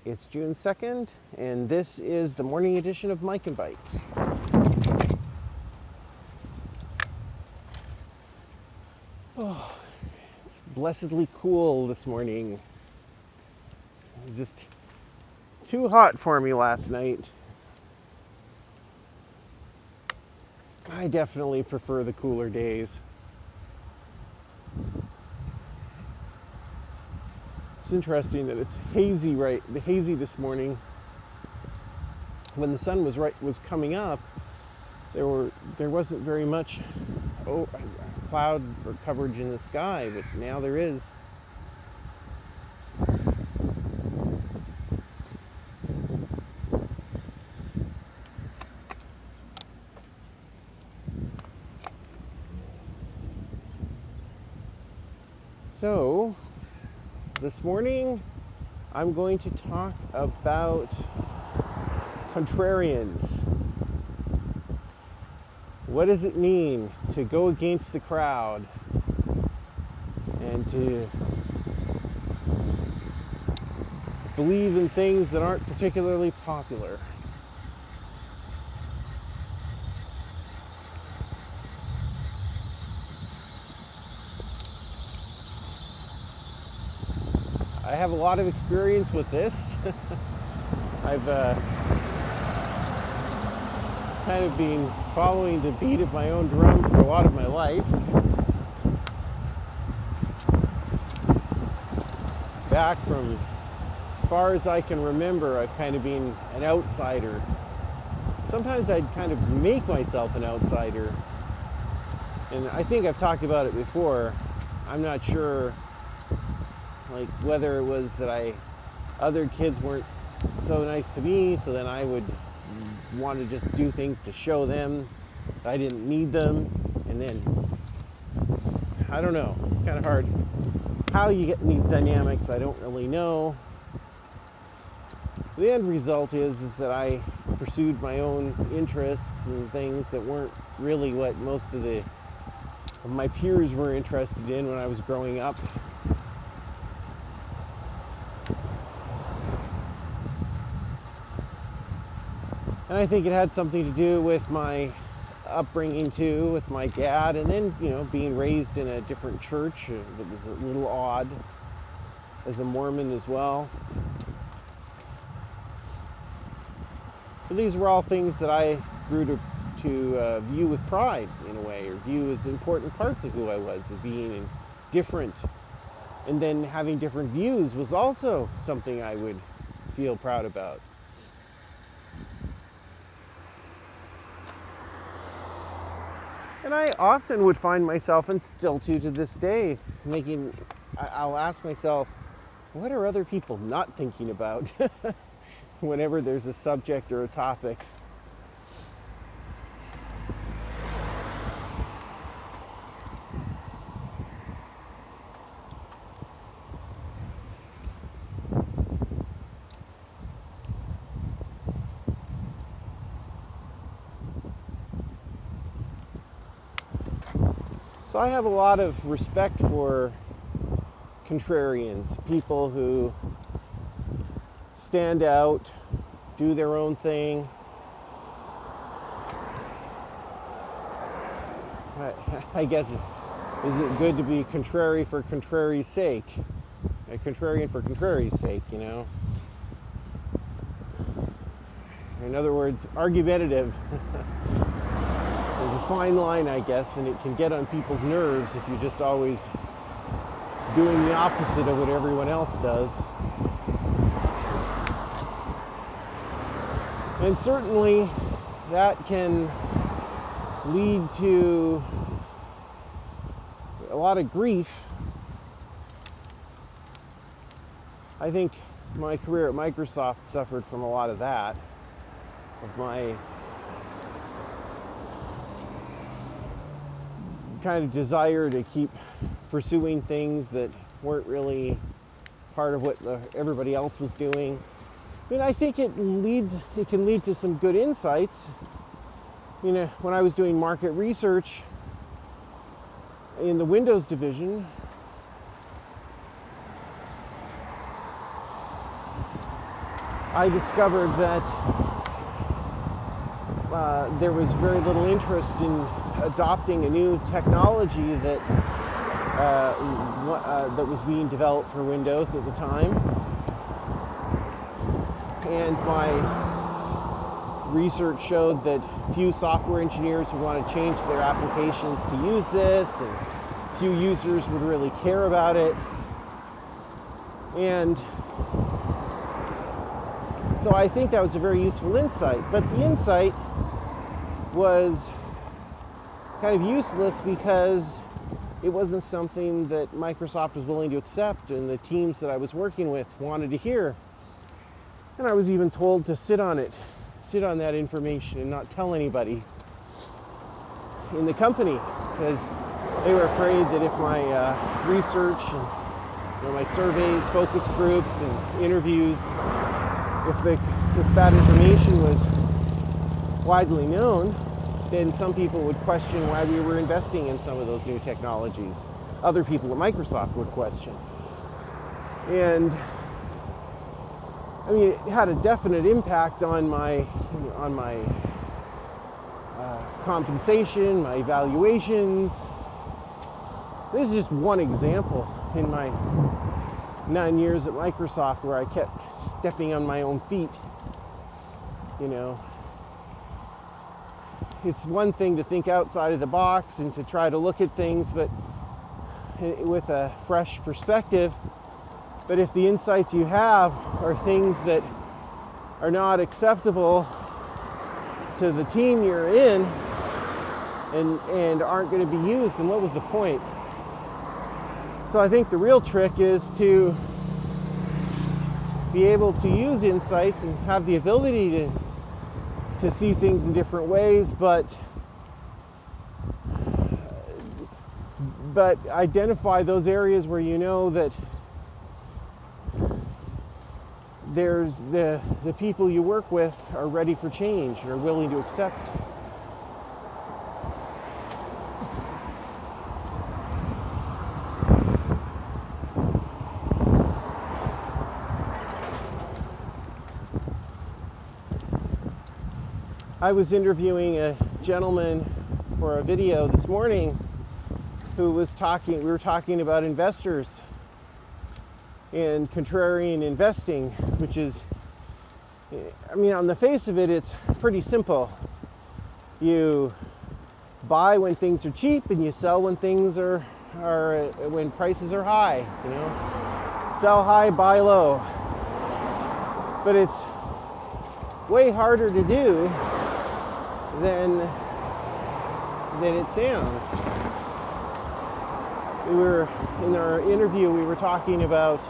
It's June 2nd, and this is the morning edition of Mike and Bike. Oh, it's blessedly cool this morning. It was just too hot for me last night. I definitely prefer the cooler days. It's interesting that it's hazy this morning. When the sun was coming up, there wasn't very much cloud or coverage in the sky, but now there is. So, this morning I'm going to talk about contrarians. What does it mean to go against the crowd and to believe in things that aren't particularly popular? I have a lot of experience with this. I've kind of been following the beat of my own drum for a lot of my life. Back from as far as I can remember, I've kind of been an outsider. Sometimes I'd kind of make myself an outsider. And I think I've talked about it before. I'm not sure like whether it was that other kids weren't so nice to me, so then I would want to just do things to show them that I didn't need them, and then I don't know, it's kind of hard how you get in these dynamics. I don't really know. The end result is that I pursued my own interests and things that weren't really what most of my peers were interested in when I was growing up. And I think it had something to do with my upbringing too, with my dad, and then, being raised in a different church that was a little odd, as a Mormon as well. But these were all things that I grew to view with pride, in a way, or view as important parts of who I was, of being different. And then having different views was also something I would feel proud about. And I often would find myself, and still to this day, I'll ask myself, what are other people not thinking about whenever there's a subject or a topic? So I have a lot of respect for contrarians, people who stand out, do their own thing. I guess, is it good to be contrary for contrary's sake? A contrarian for contrary's sake, In other words, argumentative. There's a fine line, I guess, and it can get on people's nerves if you're just always doing the opposite of what everyone else does. And certainly that can lead to a lot of grief. I think my career at Microsoft suffered from a lot of that, of my kind of desire to keep pursuing things that weren't really part of what everybody else was doing. I mean, I think it can lead to some good insights. When I was doing market research in the Windows division, I discovered that there was very little interest in adopting a new technology that that was being developed for Windows at the time. And my research showed that few software engineers would want to change their applications to use this, and few users would really care about it. And so I think that was a very useful insight. But the insight was kind of useless because it wasn't something that Microsoft was willing to accept, and the teams that I was working with wanted to hear. And I was even told to sit on that information and not tell anybody in the company, because they were afraid that if my research and my surveys, focus groups, and interviews, if that information was widely known, then some people would question why we were investing in some of those new technologies. Other people at Microsoft would question. And I mean, it had a definite impact on my compensation, my evaluations. This is just one example in my 9 years at Microsoft where I kept stepping on my own feet. You know, it's one thing to think outside of the box and to try to look at things, but with a fresh perspective. But if the insights you have are things that are not acceptable to the team you're in and aren't going to be used, then what was the point? So I think the real trick is to be able to use insights and have the ability to see things in different ways, but identify those areas where you know that there's the people you work with are ready for change, are willing to accept. I was interviewing a gentleman for a video this morning who was we were talking about investors and contrarian investing, which is, I mean, on the face of it, it's pretty simple. You buy when things are cheap and you sell when things are when prices are high, you know. Sell high, buy low. But it's way harder to do than it sounds. We were in our interview, we were talking about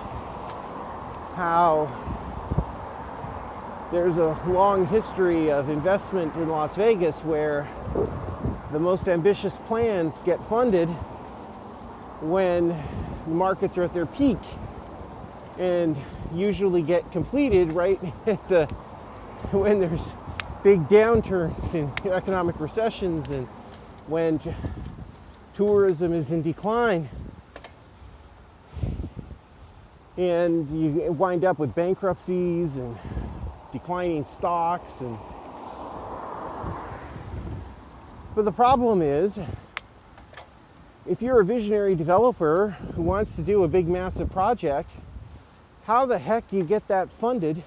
how there's a long history of investment in Las Vegas where the most ambitious plans get funded when the markets are at their peak and usually get completed right at when there's big downturns and economic recessions and when tourism is in decline, and you wind up with bankruptcies and declining stocks. But the problem is, if you're a visionary developer who wants to do a big massive project, how the heck do you get that funded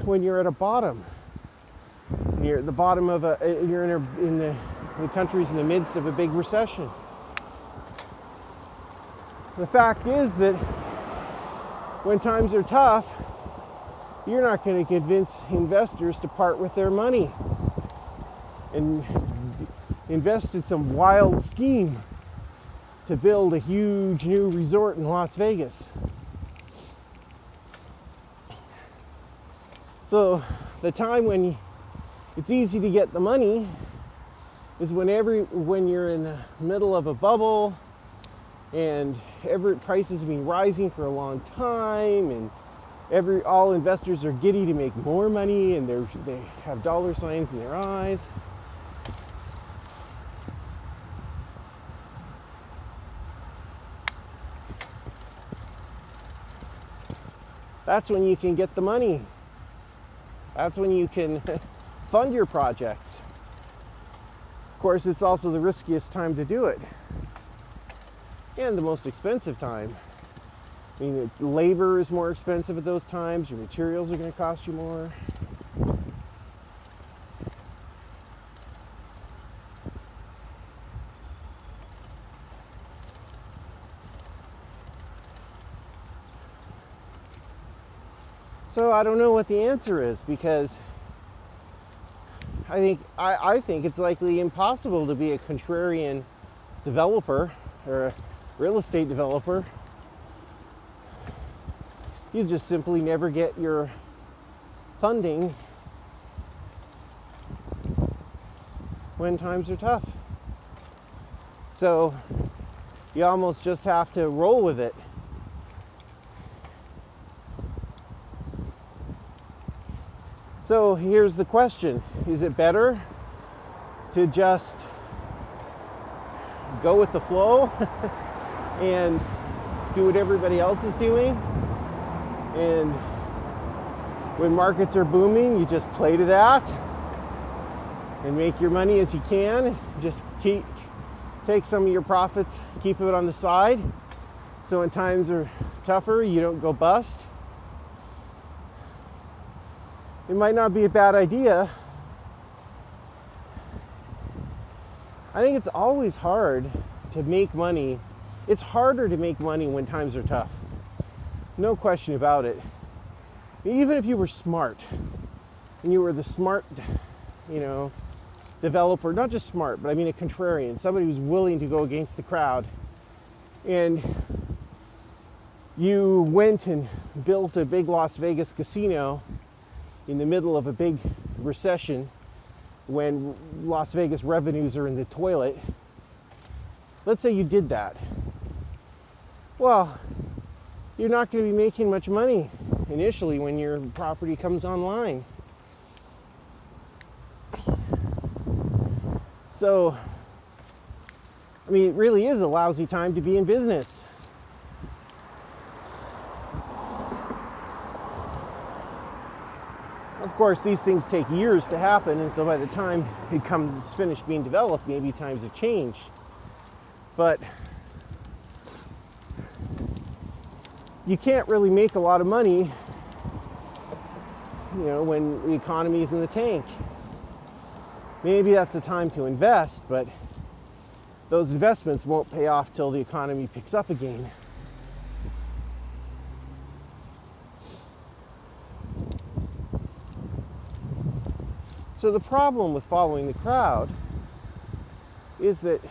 when you're at a bottom? You're at the bottom of the country's in the midst of a big recession. The fact is that when times are tough, you're not going to convince investors to part with their money and invest in some wild scheme to build a huge new resort in Las Vegas. So the time when it's easy to get the money is when you're in the middle of a bubble and prices have been rising for a long time, and all investors are giddy to make more money, and they have dollar signs in their eyes. That's when you can get the money. That's when you can fund your projects. Of course, it's also the riskiest time to do it, and the most expensive time. I mean, labor is more expensive at those times. Your materials are going to cost you more. So I don't know what the answer is, because I think it's likely impossible to be a contrarian developer or a real estate developer. You just simply never get your funding when times are tough. So you almost just have to roll with it. So here's the question. Is it better to just go with the flow and do what everybody else is doing? And when markets are booming, you just play to that and make your money as you can. Just take some of your profits, keep it on the side, so when times are tougher, you don't go bust. It might not be a bad idea. I think it's always hard to make money. It's harder to make money when times are tough. No question about it. Even if you were smart, and you were the smart, developer, not just smart, but I mean a contrarian, somebody who's willing to go against the crowd, and you went and built a big Las Vegas casino in the middle of a big recession when Las Vegas revenues are in the toilet. Let's say you did that. Well, you're not going to be making much money initially when your property comes online. So, I mean, it really is a lousy time to be in business. Of course, these things take years to happen, and so by the time it's finished being developed, maybe times have changed. But you can't really make a lot of money, when the economy is in the tank. Maybe that's the time to invest, but those investments won't pay off till the economy picks up again. So the problem with following the crowd is that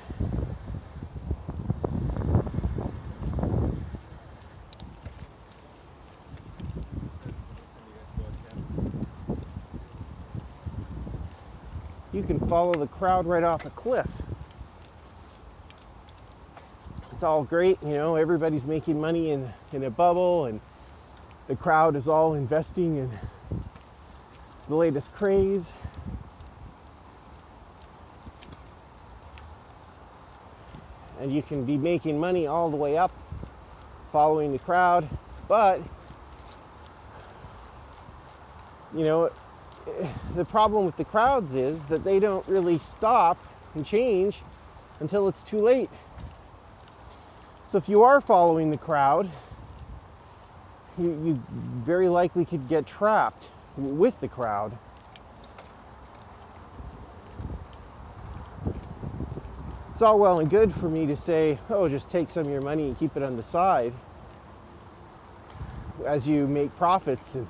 you can follow the crowd right off a cliff. It's all great, everybody's making money in a bubble, and the crowd is all investing in the latest craze. And you can be making money all the way up following the crowd, but the problem with the crowds is that they don't really stop and change until it's too late. So if you are following the crowd, you very likely could get trapped with the crowd. It's all well and good for me to say, oh, just take some of your money and keep it on the side as you make profits, and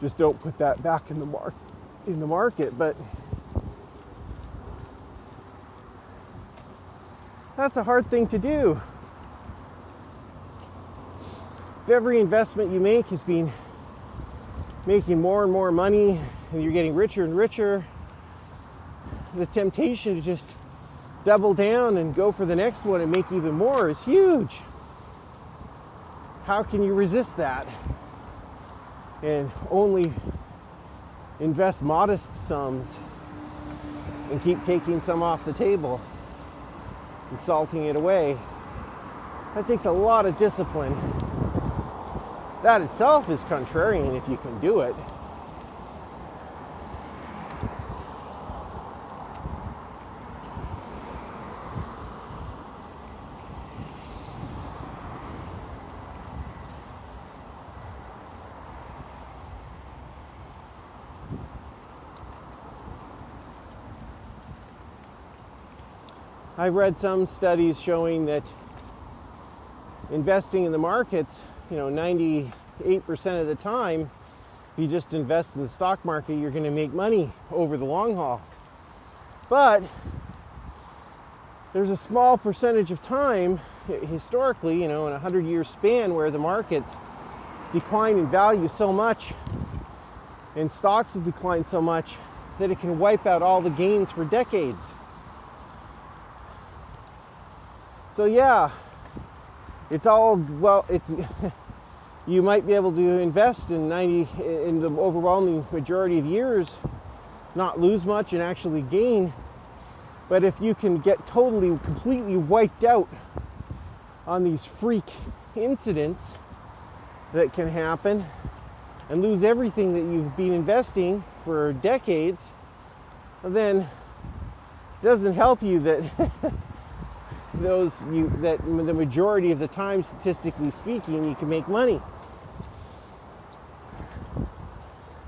just don't put that back in the market. But that's a hard thing to do. If every investment you make has been making more and more money, and you're getting richer and richer, the temptation to just double down and go for the next one and make even more is huge. How can you resist that and only invest modest sums and keep taking some off the table and salting it away? That takes a lot of discipline. That itself is contrarian if you can do it. I've read some studies showing that investing in the markets, 98% of the time, if you just invest in the stock market, you're going to make money over the long haul. But there's a small percentage of time, historically, in a 100-year span, where the markets decline in value so much and stocks have declined so much that it can wipe out all the gains for decades. So yeah, it's you might be able to invest in the overwhelming majority of years, not lose much and actually gain. But if you can get completely wiped out on these freak incidents that can happen and lose everything that you've been investing for decades, then it doesn't help you that that the majority of the time, statistically speaking, you can make money.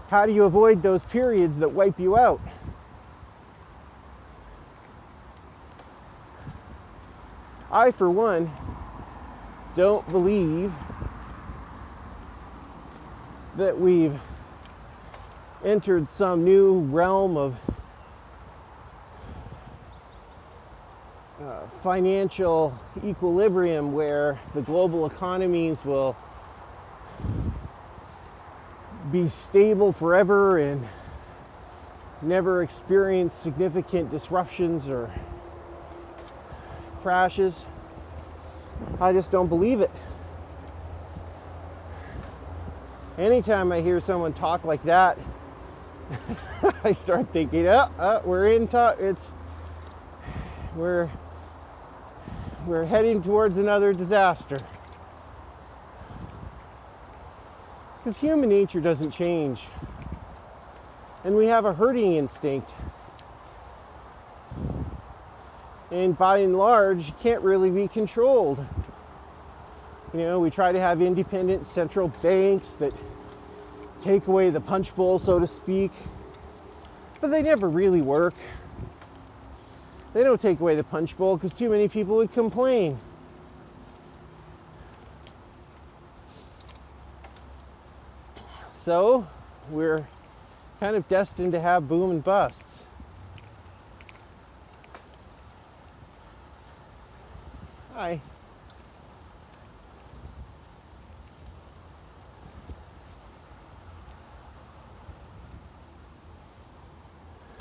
How do you avoid those periods that wipe you out? I, for one, don't believe that we've entered some new realm of financial equilibrium where the global economies will be stable forever and never experience significant disruptions or crashes. I just don't believe it. Anytime I hear someone talk like that, I start thinking, we're heading towards another disaster. Because human nature doesn't change. And we have a herding instinct. And by and large, can't really be controlled. We try to have independent central banks that take away the punch bowl, so to speak. But they never really work. They don't take away the punch bowl because too many people would complain. So we're kind of destined to have boom and busts. Hi.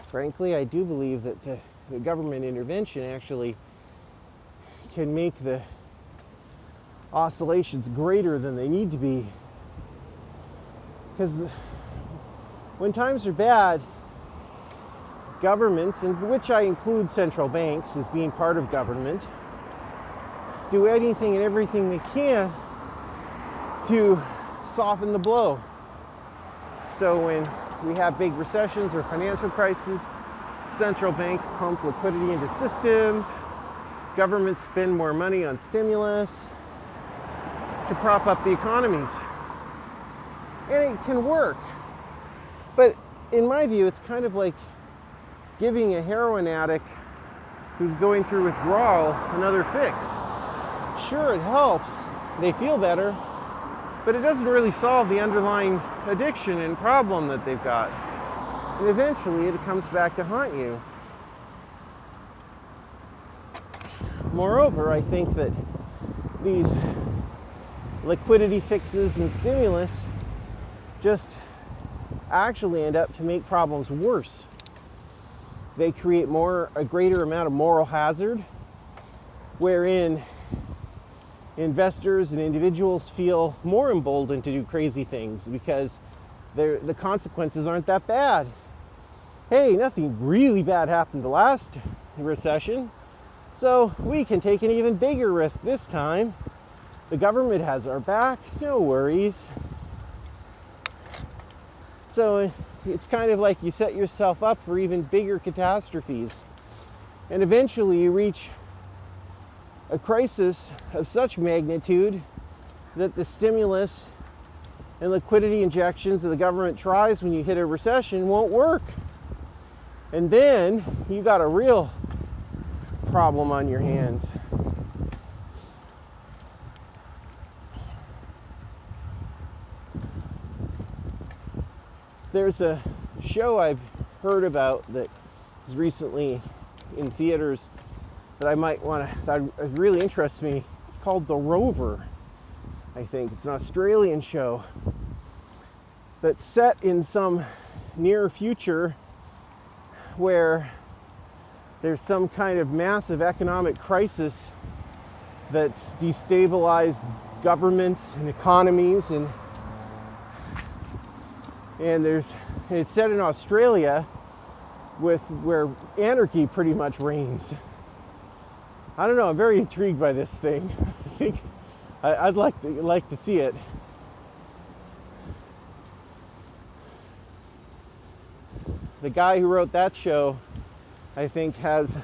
Frankly, I do believe that the government intervention actually can make the oscillations greater than they need to be. Because when times are bad, governments, in which I include central banks as being part of government, do anything and everything they can to soften the blow. So when we have big recessions or financial crises, central banks pump liquidity into systems, governments spend more money on stimulus to prop up the economies. And it can work. But in my view, it's kind of like giving a heroin addict who's going through withdrawal another fix. Sure, it helps. They feel better, but it doesn't really solve the underlying addiction and problem that they've got. And eventually it comes back to haunt you. Moreover, I think that these liquidity fixes and stimulus just actually end up to make problems worse. They create a greater amount of moral hazard, wherein investors and individuals feel more emboldened to do crazy things because the consequences aren't that bad. Hey, nothing really bad happened the last recession, so we can take an even bigger risk this time. The government has our back, no worries. So it's kind of like you set yourself up for even bigger catastrophes. And eventually you reach a crisis of such magnitude that the stimulus and liquidity injections that the government tries when you hit a recession won't work. And then you got a real problem on your hands. There's a show I've heard about that is recently in theaters that I might want to, that really interests me. It's called The Rover, I think. It's an Australian show that's set in some near future where there's some kind of massive economic crisis that's destabilized governments and economies, and it's set in Australia where anarchy pretty much reigns. I don't know, I'm very intrigued by this thing. I think I'd like to see it. The guy who wrote that show, I think, has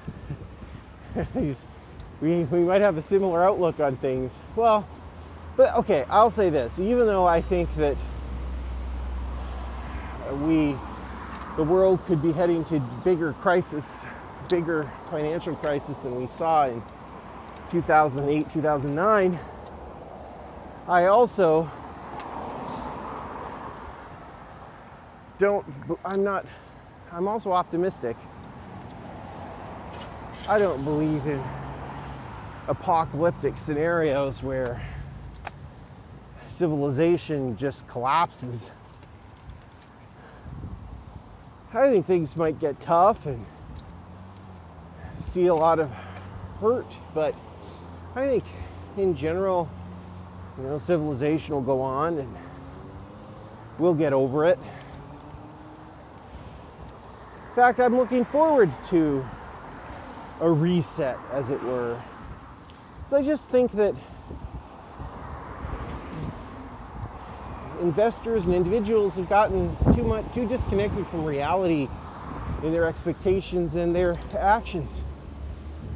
we might have a similar outlook on things. Well, but okay, I'll say this. Even though I think that the world could be heading to bigger financial crisis than we saw in 2008, 2009, I'm also optimistic. I don't believe in apocalyptic scenarios where civilization just collapses. I think things might get tough and see a lot of hurt, but I think in general, civilization will go on and we'll get over it. In fact, I'm looking forward to a reset, as it were. So I just think that investors and individuals have gotten too disconnected from reality in their expectations and their actions.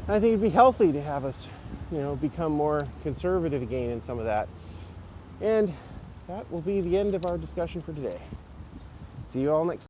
And I think it'd be healthy to have us, become more conservative again in some of that. And that will be the end of our discussion for today. See you all next time.